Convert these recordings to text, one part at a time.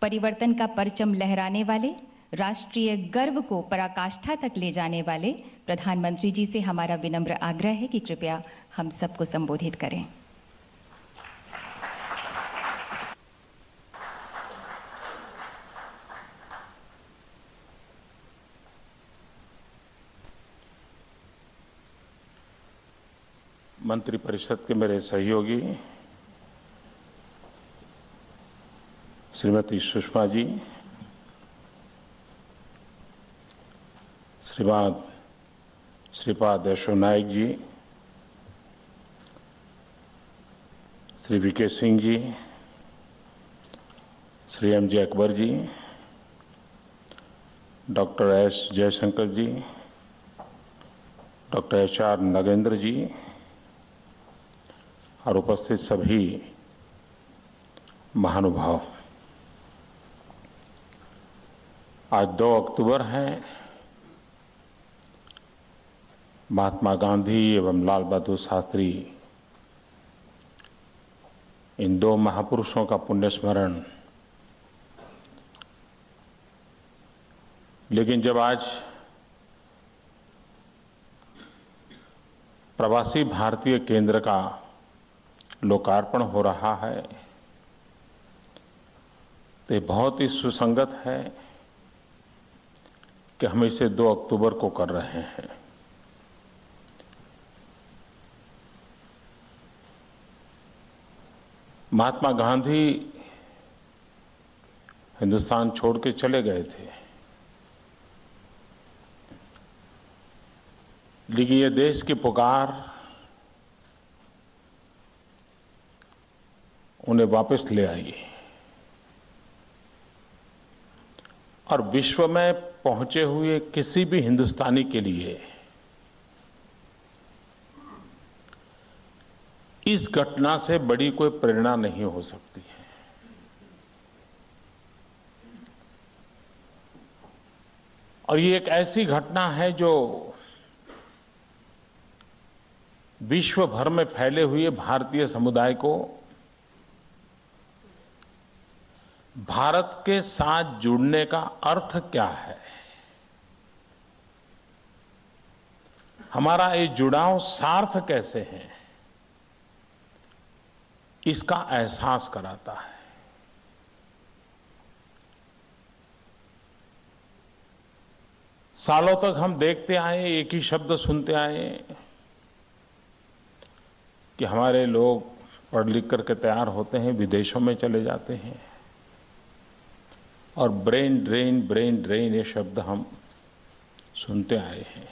परिवर्तन का परचम लहराने वाले, राष्ट्रीय गर्व को पराकाष्ठा तक ले जाने वाले प्रधानमंत्री जी से हमारा विनम्र आग्रह है कि कृपया हम सबको संबोधित करें। मंत्रिपरिषद के मेरे सहयोगी श्रीमती सुषमा जी, श्रीपाद यशो नायक जी, श्री वीके सिंह जी, श्री एमजे अकबर जी, डॉक्टर एस जयशंकर जी, डॉक्टर एचआर नगेंद्र जी और उपस्थित सभी महानुभाव। आज 2 अक्टूबर है। महात्मा गांधी एवं लाल बहादुर शास्त्री, इन 2 महापुरुषों का पुण्य स्मरण। लेकिन जब आज प्रवासी भारतीय केंद्र का लोकार्पण हो रहा है तो ये बहुत ही सुसंगत है कि हम इसे 2 अक्टूबर को कर रहे हैं। महात्मा गांधी हिंदुस्तान छोड़ के चले गए थे, लेकिन ये देश की पुकार उन्हें वापस ले आई और विश्व में पहुंचे हुए किसी भी हिंदुस्तानी के लिए इस घटना से बड़ी कोई प्रेरणा नहीं हो सकती है। और ये एक ऐसी घटना है जो विश्व भर में फैले हुए भारतीय समुदाय को भारत के साथ जुड़ने का अर्थ क्या है, हमारा ये जुड़ाव सार्थ कैसे है, इसका एहसास कराता है। सालों तक हम देखते आए, एक ही शब्द सुनते आए कि हमारे लोग पढ़ लिख करके तैयार होते हैं, विदेशों में चले जाते हैं और ब्रेन ड्रेन ये शब्द हम सुनते आए हैं।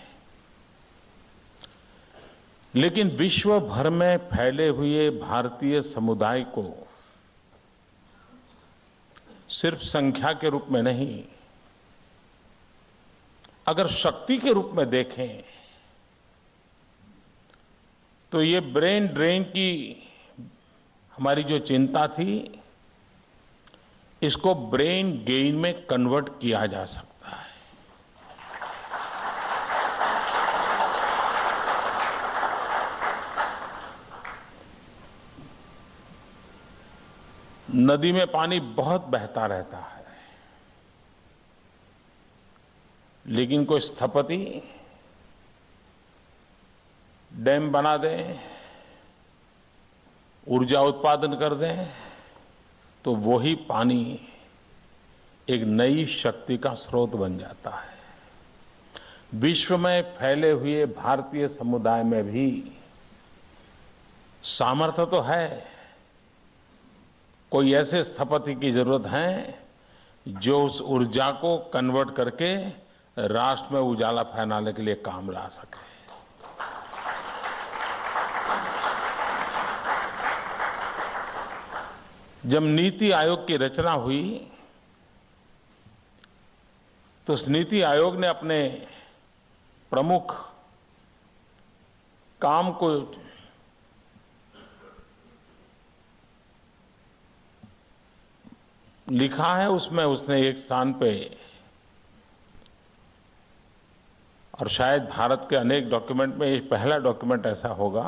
लेकिन विश्व भर में फैले हुए भारतीय समुदाय को सिर्फ संख्या के रूप में नहीं, अगर शक्ति के रूप में देखें तो ये ब्रेन ड्रेन की हमारी जो चिंता थी, इसको ब्रेन गेन में कन्वर्ट किया जा सकता है। नदी में पानी बहुत बहता रहता है, लेकिन कोई स्थपति डैम बना दे, ऊर्जा उत्पादन कर दे, तो वही पानी एक नई शक्ति का स्रोत बन जाता है। विश्व में फैले हुए भारतीय समुदाय में भी सामर्थ्य तो है, कोई ऐसे स्थपति की जरूरत है जो उस ऊर्जा को कन्वर्ट करके राष्ट्र में उजाला फैलाने के लिए काम ला सके। जब नीति आयोग की रचना हुई तो उस नीति आयोग ने अपने प्रमुख काम को लिखा है। उसमें उसने एक स्थान पे, और शायद भारत के अनेक डॉक्यूमेंट में ये पहला डॉक्यूमेंट ऐसा होगा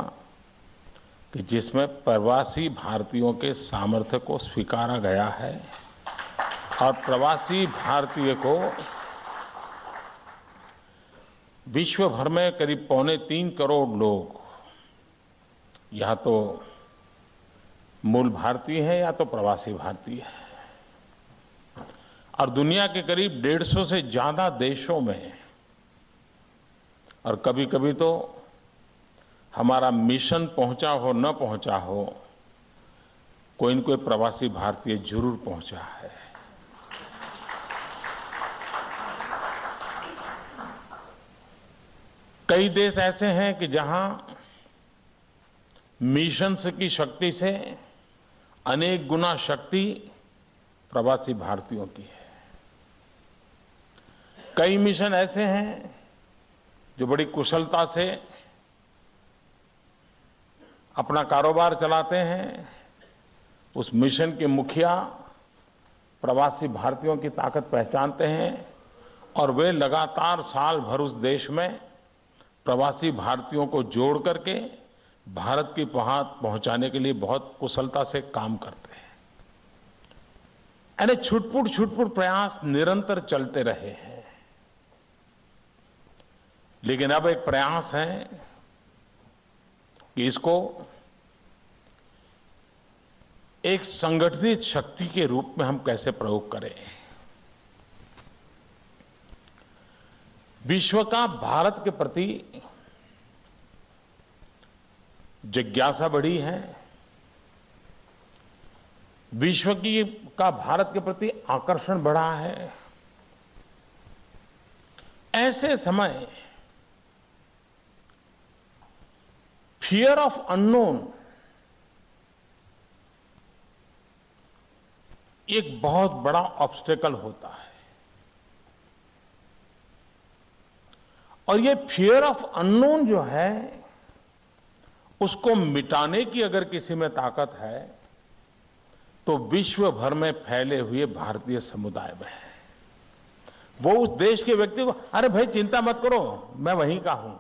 कि जिसमें प्रवासी भारतीयों के सामर्थ्य को स्वीकारा गया है और प्रवासी भारतीय को विश्व भर में करीब 2.25 करोड़ लोग या तो मूल भारतीय हैं या तो प्रवासी भारतीय हैं, और दुनिया के करीब 150 से ज्यादा देशों में, और कभी कभी तो हमारा मिशन पहुंचा हो न पहुंचा हो, कोई न कोई प्रवासी भारतीय जरूर पहुंचा है। कई देश ऐसे हैं कि जहां मिशन की शक्ति से अनेक गुना शक्ति प्रवासी भारतीयों की है। कई मिशन ऐसे हैं जो बड़ी कुशलता से अपना कारोबार चलाते हैं। उस मिशन के मुखिया प्रवासी भारतीयों की ताकत पहचानते हैं और वे लगातार साल भर उस देश में प्रवासी भारतीयों को जोड़ करके भारत की पहुंचाने के लिए बहुत कुशलता से काम करते हैं। यानी छुटपुट प्रयास निरंतर चलते रहे हैं। लेकिन अब एक प्रयास है कि इसको एक संगठित शक्ति के रूप में हम कैसे प्रयोग करें। विश्व का भारत के प्रति जिज्ञासा बढ़ी है, विश्व का भारत के प्रति आकर्षण बढ़ा है। ऐसे समय फियर ऑफ अननोन एक बहुत बड़ा ऑब्स्टेकल होता है, और ये फियर ऑफ अननोन जो है उसको मिटाने की अगर किसी में ताकत है तो विश्व भर में फैले हुए भारतीय समुदाय में है। वो उस देश के व्यक्ति को, अरे भाई चिंता मत करो, मैं वहीं का हूं,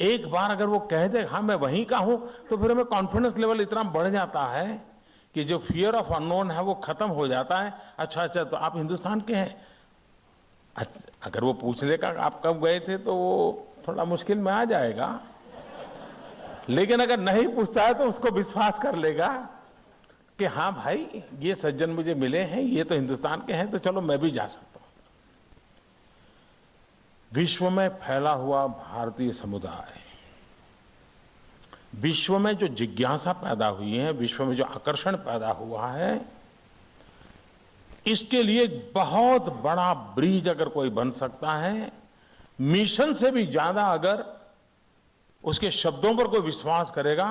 एक बार अगर वो कह दे हाँ मैं वहीं का हूं, तो फिर हमें कॉन्फिडेंस लेवल इतना बढ़ जाता है कि जो फियर ऑफ अननोन है वो खत्म हो जाता है। अच्छा तो आप हिंदुस्तान के हैं, अगर वो पूछ लेगा आप कब गए थे तो वो थोड़ा मुश्किल में आ जाएगा। लेकिन अगर नहीं पूछता है तो उसको विश्वास कर लेगा कि हाँ भाई ये सज्जन मुझे मिले हैं, ये तो हिंदुस्तान के हैं, तो चलो मैं भी जा सकता हूं। विश्व में फैला हुआ भारतीय समुदाय, विश्व में जो जिज्ञासा पैदा हुई है, विश्व में जो आकर्षण पैदा हुआ है, इसके लिए एक बहुत बड़ा ब्रिज अगर कोई बन सकता है, मिशन से भी ज्यादा अगर उसके शब्दों पर कोई विश्वास करेगा,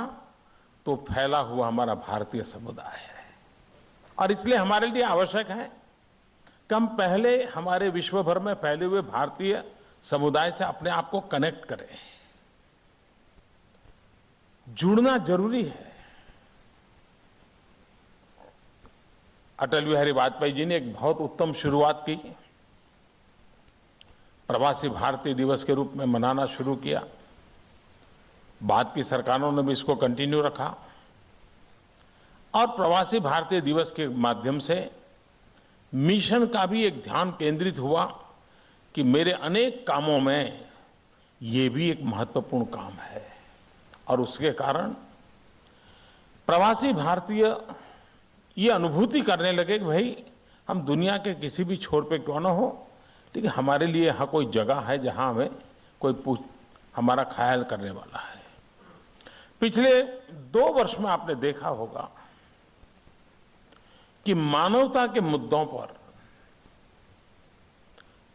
तो फैला हुआ हमारा भारतीय समुदाय है। और इसलिए हमारे लिए आवश्यक है कि हम पहले हमारे विश्व भर में फैले हुए भारतीय समुदाय से अपने आप को कनेक्ट करें। जुड़ना जरूरी है। अटल बिहारी वाजपेयी जी ने एक बहुत उत्तम शुरुआत की, प्रवासी भारतीय दिवस के रूप में मनाना शुरू किया। बाद की सरकारों ने भी इसको कंटिन्यू रखा, और प्रवासी भारतीय दिवस के माध्यम से मिशन का भी एक ध्यान केंद्रित हुआ कि मेरे अनेक कामों में ये भी एक महत्वपूर्ण काम है। और उसके कारण प्रवासी भारतीय ये अनुभूति करने लगे कि भाई हम दुनिया के किसी भी छोर पे क्यों ना हो, लेकिन हमारे लिए यहाँ कोई जगह है जहाँ हमें कोई हमारा ख्याल करने वाला है। पिछले 2 वर्ष में आपने देखा होगा कि मानवता के मुद्दों पर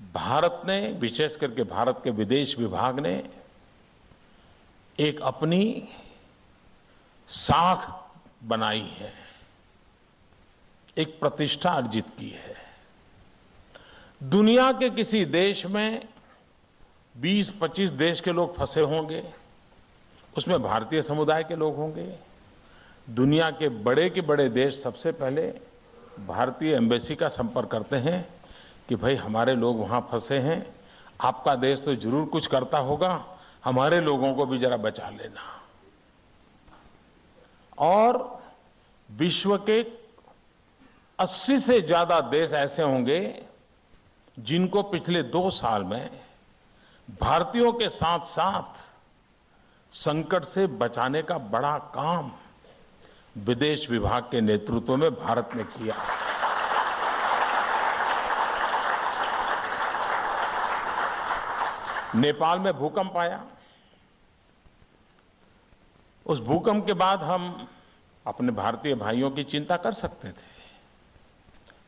भारत ने, विशेष करके भारत के विदेश विभाग ने एक अपनी साख बनाई है, एक प्रतिष्ठा अर्जित की है। दुनिया के किसी देश में 20-25 देश के लोग फंसे होंगे, उसमें भारतीय समुदाय के लोग होंगे। दुनिया के बड़े देश सबसे पहले भारतीय एम्बेसी का संपर्क करते हैं कि भाई हमारे लोग वहां फंसे हैं, आपका देश तो जरूर कुछ करता होगा, हमारे लोगों को भी जरा बचा लेना। और विश्व के 80 से ज्यादा देश ऐसे होंगे जिनको पिछले 2 साल में भारतीयों के साथ साथ संकट से बचाने का बड़ा काम विदेश विभाग के नेतृत्व में भारत ने किया। नेपाल में भूकंप आया। उस भूकंप के बाद हम अपने भारतीय भाइयों की चिंता कर सकते थे,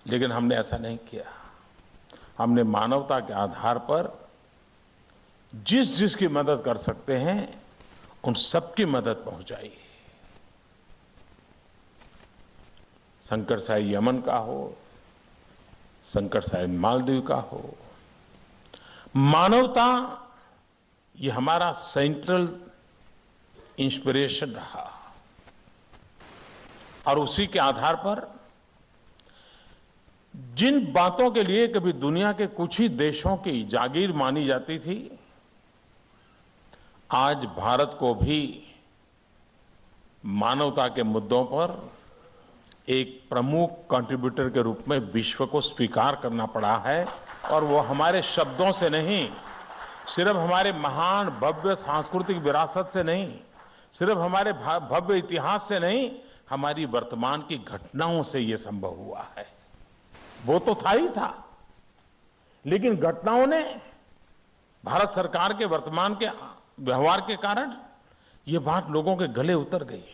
लेकिन हमने ऐसा नहीं किया। हमने मानवता के आधार पर जिसकी मदद कर सकते हैं उन सबकी मदद पहुंचाई। संकट शायद यमन का हो, संकट शायद मालदीव का हो, मानवता ये हमारा सेंट्रल इंस्पिरेशन रहा और उसी के आधार पर जिन बातों के लिए कभी दुनिया के कुछ ही देशों की जागीर मानी जाती थी, आज भारत को भी मानवता के मुद्दों पर एक प्रमुख कंट्रीब्यूटर के रूप में विश्व को स्वीकार करना पड़ा है। और वो हमारे शब्दों से नहीं, सिर्फ हमारे महान भव्य सांस्कृतिक विरासत से नहीं, सिर्फ हमारे भव्य इतिहास से नहीं, हमारी वर्तमान की घटनाओं से ये संभव हुआ है। वो तो था ही था, लेकिन घटनाओं ने भारत सरकार के वर्तमान के व्यवहार के कारण ये बात लोगों के गले उतर गई।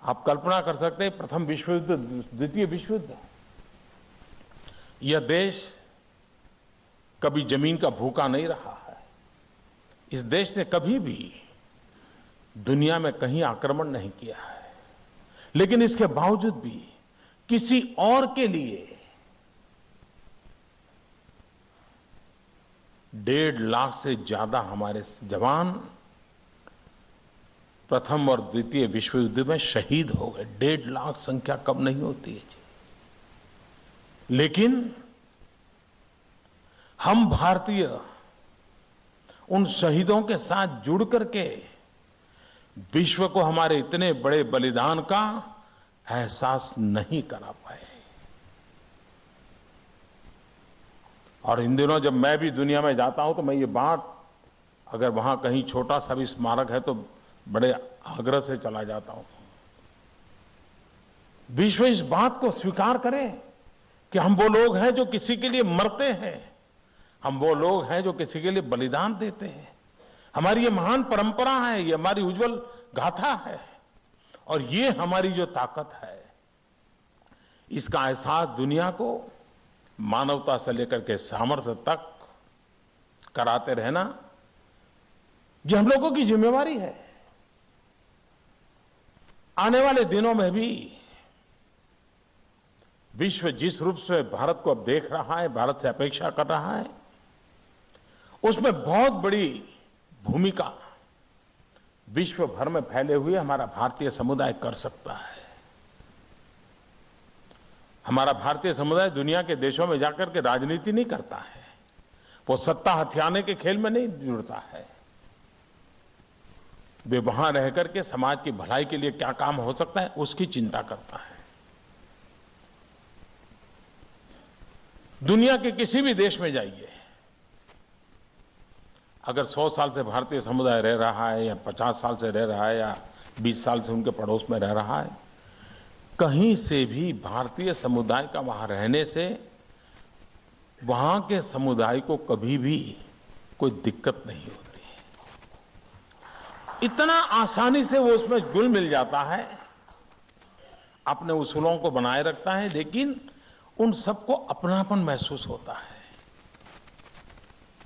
आप कल्पना कर सकते हैं, प्रथम विश्व युद्ध, द्वितीय विश्व युद्ध, यह देश कभी जमीन का भूखा नहीं रहा है। इस देश ने कभी भी दुनिया में कहीं आक्रमण नहीं किया है, लेकिन इसके बावजूद भी किसी और के लिए 1.5 लाख से ज्यादा हमारे जवान प्रथम और द्वितीय विश्व युद्ध में शहीद हो गए। 1.5 लाख संख्या कम नहीं होती है जी। लेकिन हम भारतीय उन शहीदों के साथ जुड़ करके विश्व को हमारे इतने बड़े बलिदान का एहसास नहीं करा पाए। और इन दिनों जब मैं भी दुनिया में जाता हूं तो मैं ये बात, अगर वहां कहीं छोटा सा भी स्मारक है तो बड़े आग्रह से चला जाता हूं। विश्व इस बात को स्वीकार करे कि हम वो लोग हैं जो किसी के लिए मरते हैं, हम वो लोग हैं जो किसी के लिए बलिदान देते हैं। हमारी ये महान परंपरा है, ये हमारी उज्जवल गाथा है, और ये हमारी जो ताकत है, इसका एहसास दुनिया को मानवता से लेकर के सामर्थ्य तक कराते रहना, ये हम लोगों की जिम्मेवारी है। आने वाले दिनों में भी विश्व जिस रूप से भारत को अब देख रहा है, भारत से अपेक्षा कर रहा है, उसमें बहुत बड़ी भूमिका विश्व भर में फैले हुए हमारा भारतीय समुदाय कर सकता है। हमारा भारतीय समुदाय दुनिया के देशों में जाकर के राजनीति नहीं करता है, वो सत्ता हथियाने के खेल में नहीं जुड़ता है। वे वहां रह करके समाज की भलाई के लिए क्या काम हो सकता है उसकी चिंता करता है। दुनिया के किसी भी देश में जाइए, अगर 100 साल से भारतीय समुदाय रह रहा है या 50 साल से रह रहा है या 20 साल से उनके पड़ोस में रह रहा है, कहीं से भी भारतीय समुदाय का वहां रहने से वहां के समुदाय को कभी भी कोई दिक्कत नहीं होती। इतना आसानी से वो उसमें घुल मिल जाता है, अपने उसूलों को बनाए रखता है, लेकिन उन सबको अपनापन महसूस होता है।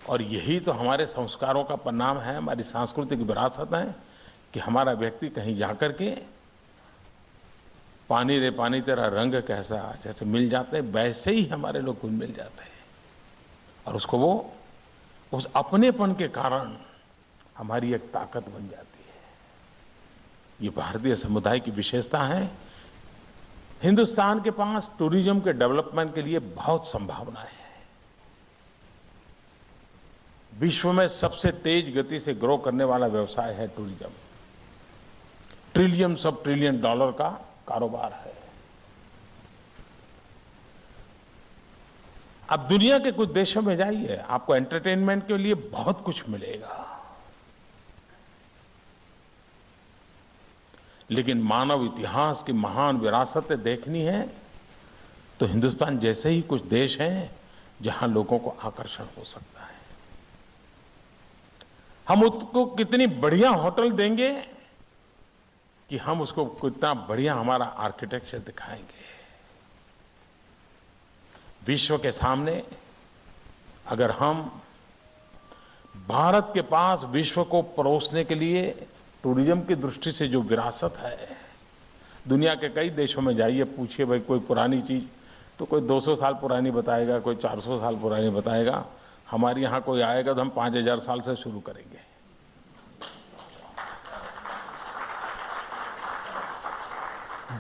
और यही तो हमारे संस्कारों का परिणाम है, हमारी सांस्कृतिक विरासत है कि हमारा व्यक्ति कहीं जाकर के पानी रे पानी तेरा रंग कैसा, जैसे मिल जाते हैं वैसे ही हमारे लोग घुल मिल जाते हैं। और उसको वो उस अपनेपन के कारण हमारी एक ताकत बन जाती है। ये भारतीय समुदाय की विशेषता है। हिंदुस्तान के पास टूरिज्म के डेवलपमेंट के लिए बहुत संभावनाएं हैं। विश्व में सबसे तेज गति से ग्रो करने वाला व्यवसाय है tourism. Trillions of trillion dollar का कारोबार है। अब दुनिया के कुछ देशों में जाइए, आपको एंटरटेनमेंट के लिए बहुत कुछ मिलेगा, लेकिन मानव इतिहास की महान विरासतें देखनी है तो हिंदुस्तान जैसे ही कुछ देश हैं जहां लोगों को आकर्षण हो सकता है। हम उसको कितनी बढ़िया होटल देंगे कि हम उसको कितना बढ़िया हमारा आर्किटेक्चर दिखाएंगे। विश्व के सामने अगर हम भारत के पास विश्व को परोसने के लिए टूरिज्म की दृष्टि से जो विरासत है, दुनिया के कई देशों में जाइए, पूछिए भाई कोई पुरानी चीज तो कोई 200 साल पुरानी बताएगा, कोई 400 साल पुरानी बताएगा। हमारे यहाँ कोई आएगा तो हम 5000 साल से शुरू करेंगे।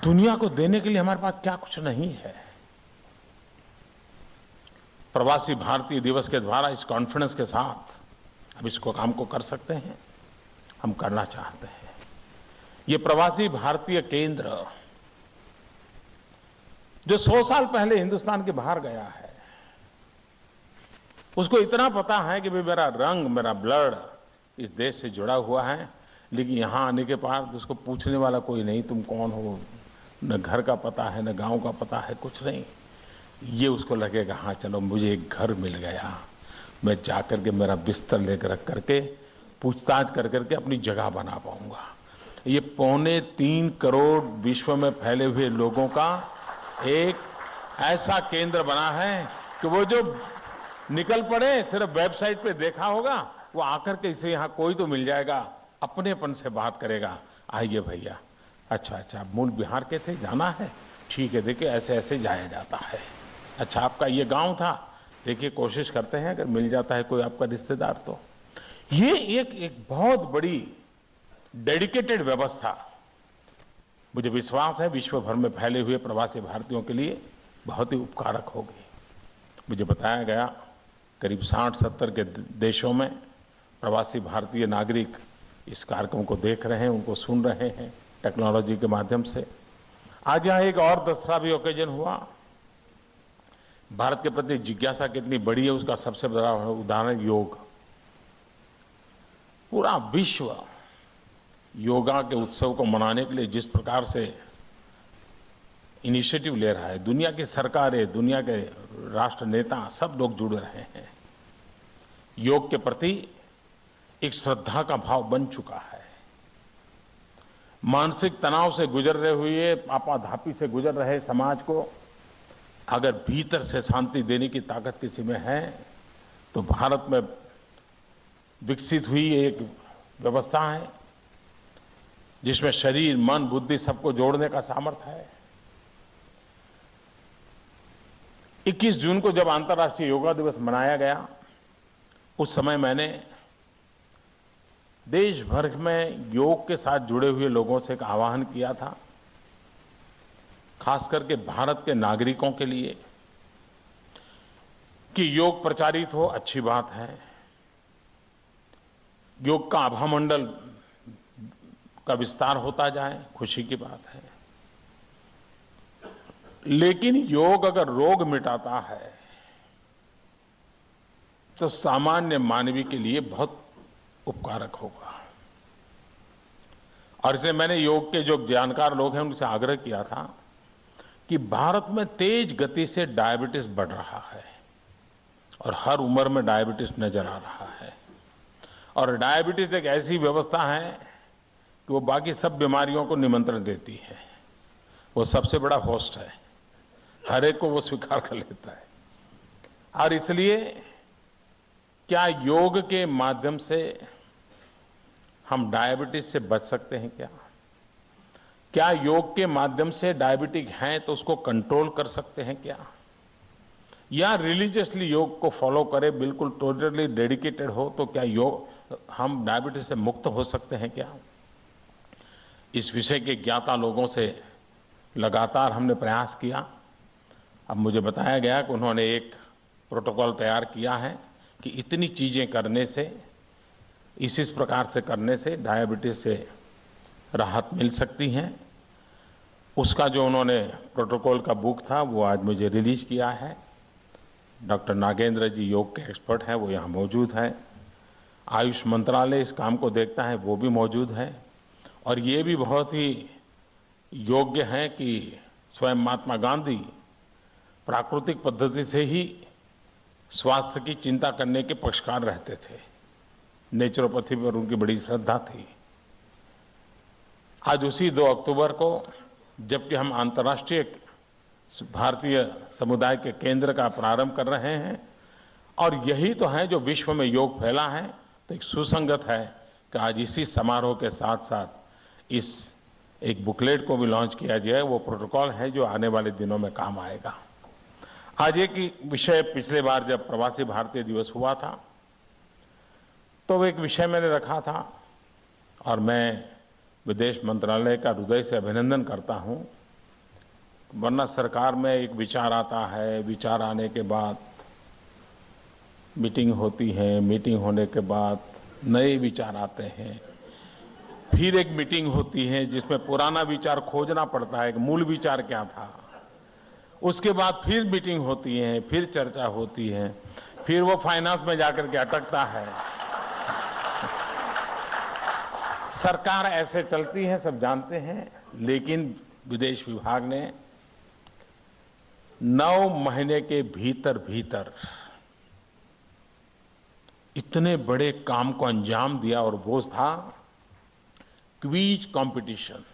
दुनिया को देने के लिए हमारे पास क्या कुछ नहीं है। प्रवासी भारतीय दिवस के द्वारा इस कॉन्फिडेंस के साथ अब इसको काम को कर सकते हैं, हम करना चाहते हैं। ये प्रवासी भारतीय केंद्र जो 100 साल पहले हिंदुस्तान के बाहर गया है, उसको इतना पता है कि भाई मेरा रंग, मेरा ब्लड इस देश से जुड़ा हुआ है, लेकिन यहां आने के बाद उसको पूछने वाला कोई नहीं, तुम कौन हो, न घर का पता है, न गांव का पता है, कुछ नहीं। ये उसको लगेगा हाँ चलो मुझे एक घर मिल गया, मैं जाकर के मेरा बिस्तर लेकर रख करके पूछताछ कर करके अपनी जगह बना पाऊंगा। ये 3.25 करोड़ विश्व में फैले हुए लोगों का एक ऐसा केंद्र बना है कि वो जो निकल पड़े, सिर्फ वेबसाइट पे देखा होगा, वो आकर के इसे यहाँ कोई तो मिल जाएगा, अपनेपन से बात करेगा, आइए भैया, अच्छा मूल बिहार के थे, जाना है, ठीक है, देखिए ऐसे ऐसे जाया जाता है। अच्छा आपका ये गांव था, देखिए कोशिश करते हैं अगर मिल जाता है कोई आपका रिश्तेदार तो। ये एक बहुत बड़ी डेडिकेटेड व्यवस्था मुझे विश्वास है विश्व भर में फैले हुए प्रवासी भारतीयों के लिए बहुत ही उपकारक होगी। मुझे बताया गया करीब 60-70 के देशों में प्रवासी भारतीय नागरिक इस कार्यक्रम को देख रहे हैं, उनको सुन रहे हैं टेक्नोलॉजी के माध्यम से। आज यहाँ एक और दूसरा भी ओकेजन हुआ। भारत के प्रति जिज्ञासा कितनी बड़ी है उसका सबसे बड़ा उदाहरण योग। पूरा विश्व योगा के उत्सव को मनाने के लिए जिस प्रकार से इनिशिएटिव ले रहा है, दुनिया की सरकारें, दुनिया के राष्ट्र नेता सब लोग जुड़ रहे हैं। योग के प्रति एक श्रद्धा का भाव बन चुका है। मानसिक तनाव से गुजर रहे हुए, आपाधापी से गुजर रहे समाज को अगर भीतर से शांति देने की ताकत किसी में है तो भारत में विकसित हुई एक व्यवस्था है जिसमें शरीर, मन, बुद्धि सबको जोड़ने का सामर्थ्य है। 21 जून को जब अंतर्राष्ट्रीय योगा दिवस मनाया गया, उस समय मैंने देश भर में योग के साथ जुड़े हुए लोगों से एक आह्वान किया था, खास करके भारत के नागरिकों के लिए, कि योग प्रचारित हो, अच्छी बात है, योग का आभामंडल का विस्तार होता जाए, खुशी की बात है, लेकिन योग अगर रोग मिटाता है तो सामान्य मानवी के लिए बहुत उपकारक होगा। और इसलिए मैंने योग के जो जानकार लोग हैं उनसे आग्रह किया था कि भारत में तेज गति से डायबिटीज बढ़ रहा है और हर उम्र में डायबिटीज नजर आ रहा है, और डायबिटीज एक ऐसी व्यवस्था है कि वो बाकी सब बीमारियों को निमंत्रण देती है, वो सबसे बड़ा होस्ट है, हर एक को वो स्वीकार कर लेता है। और इसलिए क्या योग के माध्यम से हम डायबिटीज से बच सकते हैं क्या योग के माध्यम से डायबिटिक हैं तो उसको कंट्रोल कर सकते हैं क्या, या रिलीजियसली योग को फॉलो करें, बिल्कुल टोटली डेडिकेटेड हो, तो क्या योग हम डायबिटीज से मुक्त हो सकते हैं क्या। इस विषय के ज्ञाता लोगों से लगातार हमने प्रयास किया। अब मुझे बताया गया कि उन्होंने एक प्रोटोकॉल तैयार किया है कि इतनी चीजें करने से, इस प्रकार से करने से डायबिटीज से राहत मिल सकती है। उसका जो उन्होंने प्रोटोकॉल का बुक था वो आज मुझे रिलीज किया है। डॉक्टर नागेंद्र जी योग के एक्सपर्ट हैं, वो यहाँ मौजूद हैं। आयुष मंत्रालय इस काम को देखता है, वो भी मौजूद है। और ये भी बहुत ही योग्य है कि स्वयं महात्मा गांधी प्राकृतिक पद्धति से ही स्वास्थ्य की चिंता करने के पक्षकार रहते थे। नेचुरोपैथी पर उनकी बड़ी श्रद्धा थी। आज उसी 2 अक्टूबर को, जबकि हम अंतर्राष्ट्रीय भारतीय समुदाय के केंद्र का प्रारंभ कर रहे हैं, और यही तो है जो विश्व में योग फैला है, तो एक सुसंगत है कि आज इसी समारोह के साथ साथ इस एक बुकलेट को भी लॉन्च किया जाए। वो प्रोटोकॉल है जो आने वाले दिनों में काम आएगा। आज एक विषय, पिछले बार जब प्रवासी भारतीय दिवस हुआ था तो एक विषय मैंने रखा था, और मैं विदेश मंत्रालय का हृदय से अभिनंदन करता हूं। वरना सरकार में एक विचार आता है, विचार आने के बाद मीटिंग होती है, मीटिंग होने के बाद नए विचार आते हैं, फिर एक मीटिंग होती है जिसमें पुराना विचार खोजना पड़ता है कि मूल विचार क्या था। उसके बाद फिर मीटिंग होती है, फिर चर्चा होती है, फिर वो फाइनेंस में जाकर के अटकता है। सरकार ऐसे चलती है, सब जानते हैं। लेकिन विदेश विभाग ने 9 महीने के भीतर भीतर इतने बड़े काम को अंजाम दिया, और वो था क्विज कंपटीशन।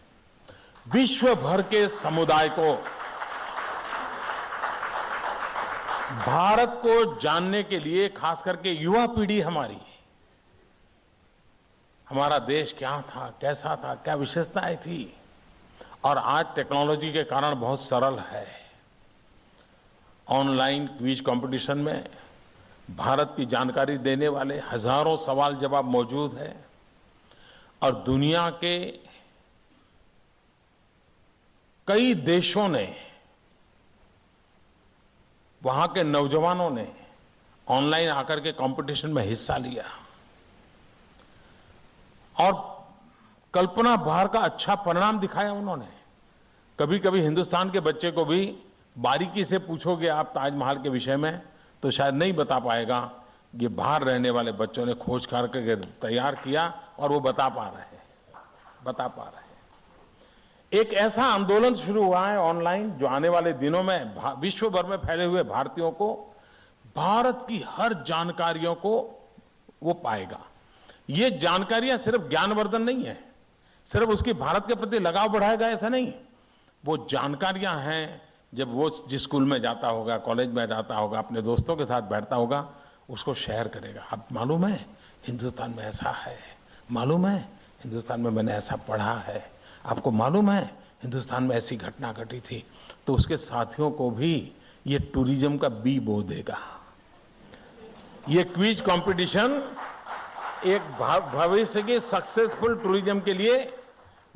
विश्व भर के समुदाय को भारत को जानने के लिए, खास करके युवा पीढ़ी हमारा देश क्या था, कैसा था, क्या विशेषताएं थी, और आज टेक्नोलॉजी के कारण बहुत सरल है। ऑनलाइन क्विज कंपटीशन में भारत की जानकारी देने वाले हजारों सवाल जवाब मौजूद है, और दुनिया के कई देशों ने, वहां के नौजवानों ने ऑनलाइन आकर के कंपटीशन में हिस्सा लिया, और कल्पना बाहर का अच्छा परिणाम दिखाया उन्होंने। कभी कभी हिंदुस्तान के बच्चे को भी बारीकी से पूछोगे आप ताजमहल के विषय में तो शायद नहीं बता पाएगा। ये बाहर रहने वाले बच्चों ने खोज करके तैयार किया, और वो बता पा रहे हैं। एक ऐसा आंदोलन शुरू हुआ है ऑनलाइन, जो आने वाले दिनों में विश्व भर में फैले हुए भारतीयों को भारत की हर जानकारियों को वो पाएगा। ये जानकारियां सिर्फ ज्ञानवर्धन नहीं है, सिर्फ उसकी भारत के प्रति लगाव बढ़ाएगा ऐसा नहीं। वो जानकारियां हैं, जब वो जिस स्कूल में जाता होगा, कॉलेज में जाता होगा, अपने दोस्तों के साथ बैठता होगा, उसको शेयर करेगा। अब मालूम है हिंदुस्तान में ऐसा है, मालूम है हिंदुस्तान में मैंने ऐसा पढ़ा है, आपको मालूम है हिंदुस्तान में ऐसी घटना घटी थी। तो उसके साथियों को भी ये टूरिज्म का बी बो देगा। ये क्विज कंपटीशन एक भविष्य के सक्सेसफुल टूरिज्म के लिए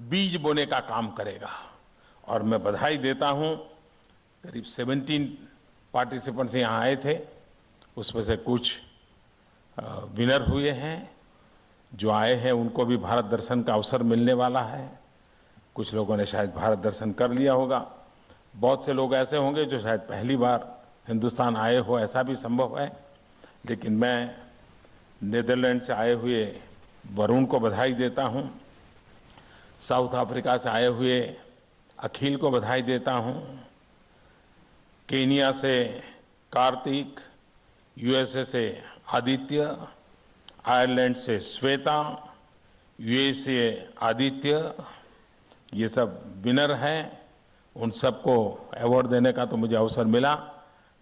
बीज बोने का काम करेगा। और मैं बधाई देता हूं, करीब 17 पार्टिसिपेंट्स यहाँ आए थे, उसमें से कुछ विनर हुए हैं। जो आए हैं उनको भी भारत दर्शन का अवसर मिलने वाला है। कुछ लोगों ने शायद भारत दर्शन कर लिया होगा, बहुत से लोग ऐसे होंगे जो शायद पहली बार हिंदुस्तान आए हो, ऐसा भी संभव है। लेकिन मैं नीदरलैंड से आए हुए वरुण को बधाई देता हूं, साउथ अफ्रीका से आए हुए अखिल को बधाई देता हूं, केनिया से कार्तिक, यूएसए से आदित्य, आयरलैंड से श्वेता, यूएसए आदित्य, ये सब विनर हैं। उन सबको अवार्ड देने का तो मुझे अवसर मिला।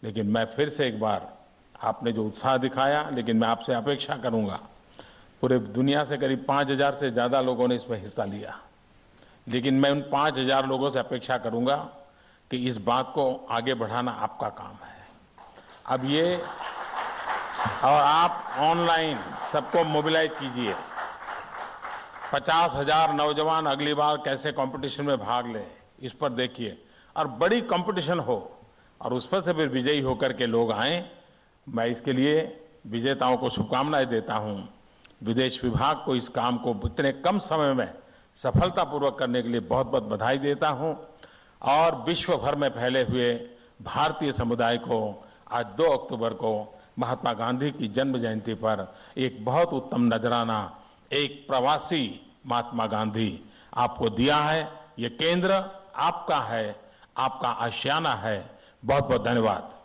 लेकिन मैं फिर से एक बार, आपने जो उत्साह दिखाया, लेकिन मैं आपसे अपेक्षा करूंगा, पूरे दुनिया से करीब 5000 से ज़्यादा लोगों ने इसमें हिस्सा लिया, लेकिन मैं उन 5000 लोगों से अपेक्षा करूंगा कि इस बात को आगे बढ़ाना आपका काम है। अब ये, और आप ऑनलाइन सबको मोबिलाइज कीजिए। 50,000 नौजवान अगली बार कैसे कंपटीशन में भाग लें, इस पर देखिए, और बड़ी कंपटीशन हो, और उस पर से फिर विजयी होकर के लोग आएं। मैं इसके लिए विजेताओं को शुभकामनाएं देता हूं। विदेश विभाग को इस काम को इतने कम समय में सफलतापूर्वक करने के लिए बहुत बहुत बधाई देता हूं, और विश्व भर में फैले हुए भारतीय समुदाय को आज 2 अक्टूबर को महात्मा गांधी की जन्म जयंती पर एक बहुत उत्तम नजराना एक प्रवासी महात्मा गांधी आपको दिया है। ये केंद्र आपका है, आपका आशियाना है। बहुत बहुत धन्यवाद।